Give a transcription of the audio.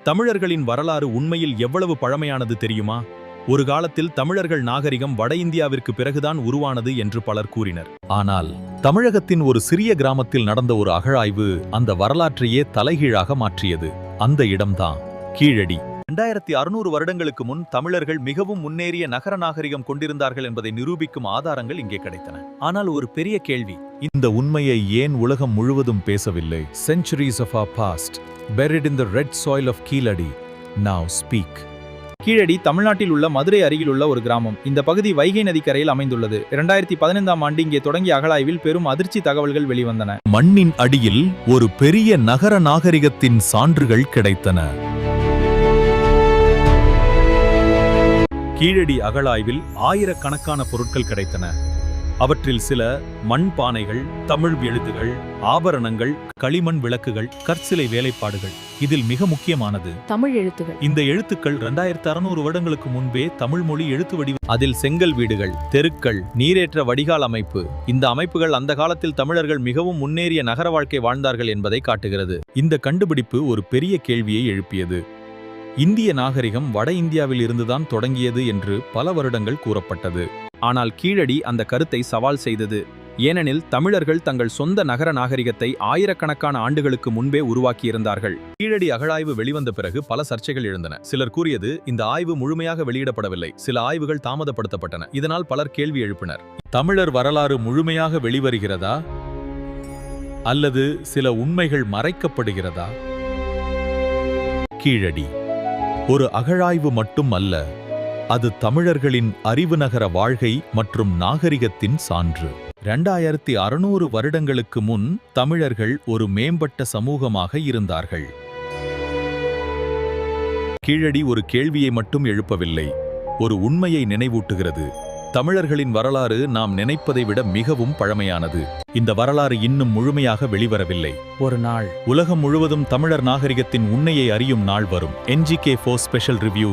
தமிழர்களின் வரலாறு உண்மையில் எவ்வளவு பழமையானது தெரியுமா? ஒரு காலத்தில் தமிழர்கள் நாகரிகம் வட இந்தியாவிற்கு பிறகுதான் உருவானது என்று பலர் கூறினர். ஆனால் தமிழகத்தின் ஒரு சிறிய கிராமத்தில் நடந்த ஒரு அகழாய்வு அந்த வரலாற்றையே தலைகீழாக மாற்றியது. அந்த இடம்தான் கீழடி. 2600 வருடங்களுக்கு முன் தமிழர்கள் மிகவும் முன்னேறிய நகர நாகரிகம் கொண்டிருந்தார்கள் என்பதை நிரூபிக்கும் ஆதாரங்கள் இங்கே கிடைத்தன. ஆனால் ஒரு பெரிய கேள்வி, இந்த உண்மையை ஏன் உலகம் முழுவதும் பேசவில்லை? Centuries of our past, buried in the red soil of Keezhadi, now speak. Keezhadi தமிழ்நாட்டில் உள்ள மதுரை அருகில் உள்ள ஒரு கிராமம். இந்த பகுதி வைகை நதிக்கரையில் அமைந்துள்ளது. 2015ஆம் ஆண்டு இங்கே தொடங்கிய அகழாய்வில் பெரும் அதிர்ச்சி தகவல்கள் வெளிவந்தன. மண்ணின் அடியில் ஒரு பெரிய நகர நாகரிகத்தின் சான்றுகள் கிடைத்தன. கீழடி அகழாய்வில் ஆயிரக்கணக்கான பொருட்கள் கிடைத்தன. அவற்றில் சில மண் பானைகள், தமிழ் எழுத்துகள், ஆபரணங்கள், களிமண் விளக்குகள், கற்சிலை வேலைப்பாடுகள். இதில் மிக முக்கியமானது தமிழ் எழுத்துகள். இந்த எழுத்துக்கள் 2600 வருடங்களுக்கு முன்பே தமிழ் மொழி எழுத்து வடிவம். அதில் செங்கல் வீடுகள், தெருக்கள், நீரேற்ற வடிகால் அமைப்பு. இந்த அமைப்புகள் அந்த காலத்தில் தமிழர்கள் மிகவும் முன்னேறிய நகர வாழ்க்கை வாழ்ந்தார்கள் என்பதை காட்டுகிறது. இந்த கண்டுபிடிப்பு ஒரு பெரிய கேள்வியை எழுப்பியது. இந்திய நாகரிகம் வட இந்தியாவில் இருந்துதான் தொடங்கியது என்று பல வருடங்கள் கூறப்பட்டது. ஆனால் கீழடி அந்த கருத்தை சவால் செய்தது. ஏனெனில் தமிழர்கள் தங்கள் சொந்த நகர நாகரிகத்தை ஆயிரக்கணக்கான ஆண்டுகளுக்கு முன்பே உருவாக்கியிருந்தார்கள். கீழடி அகழாய்வு வெளிவந்த பிறகு பல சர்ச்சைகள் எழுந்தன. சிலர் கூறியது இந்த ஆய்வு முழுமையாக வெளியிடப்படவில்லை, சில ஆய்வுகள் தாமதப்படுத்தப்பட்டன. இதனால் பலர் கேள்வி எழுப்பினர். தமிழர் வரலாறு முழுமையாக வெளிவருகிறதா அல்லது சில உண்மைகள் மறைக்கப்படுகிறதா? கீழடி ஒரு அகழாய்வு மட்டும் அல்ல, அது தமிழர்களின் அறிவு நகர வாழ்க்கை மற்றும் நாகரிகத்தின் சான்று. 2600 வருடங்களுக்கு முன் தமிழர்கள் ஒரு மேம்பட்ட சமூகமாக இருந்தார்கள். கீழடி ஒரு கேள்வியை மட்டும் எழுப்பவில்லை, ஒரு உண்மையை நினைவூட்டுகிறது. தமிழர்களின் வரலாறு நாம் நினைப்பதை விட மிகவும் பழமையானது. இந்த வரலாறு இன்னும் முழுமையாக வெளிவரவில்லை. ஒரு நாள் உலகம் முழுவதும் தமிழர் நாகரிகத்தின் உண்மையை அறியும் நாள் வரும். NGK4 special review.